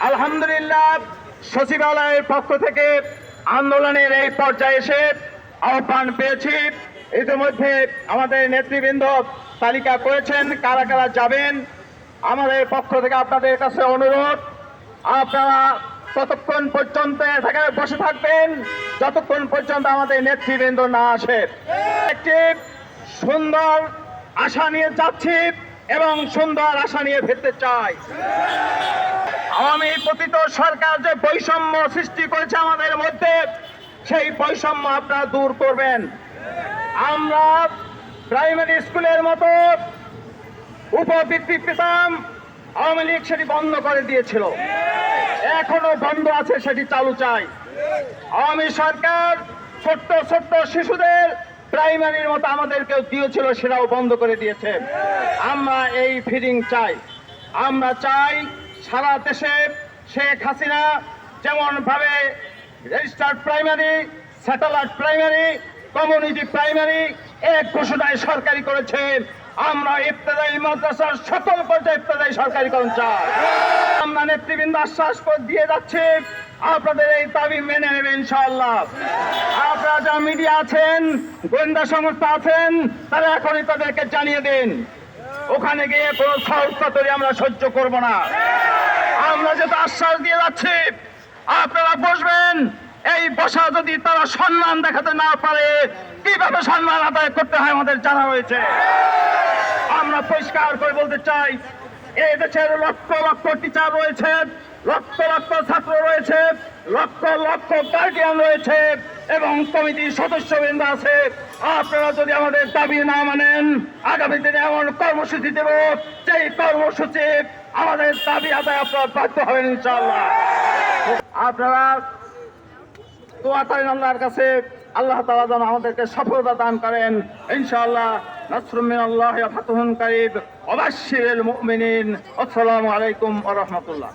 আলহামদুলিল্লাহ সচিবালয়ের পক্ষ থেকে আন্দোলনের এই পর্যায়ে এসে আহ্বান পেয়েছি। ইতিমধ্যে আমাদের নেতৃবৃন্দ তালিকা করেছেন কারা কারা যাবেন। আমাদের পক্ষ থেকে আপনাদের কাছে অনুরোধ, আপনারা ততক্ষণ পর্যন্ত এখানে বসে থাকবেন যতক্ষণ পর্যন্ত আমাদের নেতৃবৃন্দ না আসে। একটি সুন্দর আশা নিয়ে যাচ্ছি এবং সুন্দর আশা নিয়ে ফিরতে চাই। আওয়ামী পতিত সরকার যে বৈষম্য সৃষ্টি করেছে আমাদের মধ্যে, সেই বৈষম্য আপনারা দূর করবেন। আমরা প্রাইমারি স্কুলের মতো উপবৃত্তি পেতাম, আওয়ামী লীগ সেটি বন্ধ করে দিয়েছিল, এখনো বন্ধ আছে, সেটি চালু চাই। আওয়ামী সরকার ছোট্ট ছোট্ট শিশুদের প্রাইমারির মতো আমাদেরকে দিয়েছিল, সেটাও বন্ধ করে দিয়েছে। আমরা এই ফিডিং চাই। আমরা চাই সারা দেশে শেখ হাসিনা যেমন ভাবে registered primary, satellite primary, community primary এক ঘোষণায় সরকারি করেছে, আমরা ইবতেদায়ী মাদ্রাসার সকল পর্যায়ে ইবতেদায়ী সরকারিকরণ চাই। আমরা নেতৃবৃন্দ আশ্বাস দিয়ে যাচ্ছি, আপনাদের এই দাবি মেনে নেবেন ইনশাআল্লাহ। আপনারা যারা মিডিয়া আছেন, গোয়েন্দা সংস্থা আছেন, তারা এখনই তাদেরকে জানিয়ে দিন, ওখানে গিয়ে কোনো ছলচাতুরি আমরা সহ্য করব না। আমরা যেটা আশ্বাস দিয়ে যাচ্ছি, আপনারা বসবেন। এই বসা যদি তারা সম্মান দেখাতে না পারে, কিভাবে সম্মান আদায় করতে হয় আমাদের জানা রয়েছে। আমরা পরিষ্কার করে বলতে চাই, এই দেশের লক্ষ লক্ষ টিচার রয়েছে, লক্ষ লক্ষ ছাত্র রয়েছে, লক্ষ লক্ষ গার্ডিয়ান রয়েছে এবং কমিটির সদস্যবৃন্দ আছে। আপনারা যদি আমাদের দাবি না মানেন, আগামী দিনে এমন কর্মসূচি দেব, যেই কর্মসূচি আমাদের দাবি আদায় আপনারা বাধ্য হবেন ইনশাআল্লাহ। আপনারা দোয়া করেন আল্লাহর কাছে, আল্লাহ তাআলা যেন আমাদেরকে সফলতা দান করেন ইনশাআল্লাহ। নাসরুম মিনাল্লাহি ওয়া ফাতহুন কারীব ওয়া বাশশিরিল মুমিনিন। আসসালামু আলাইকুম ওয়া রাহমাতুল্লাহ।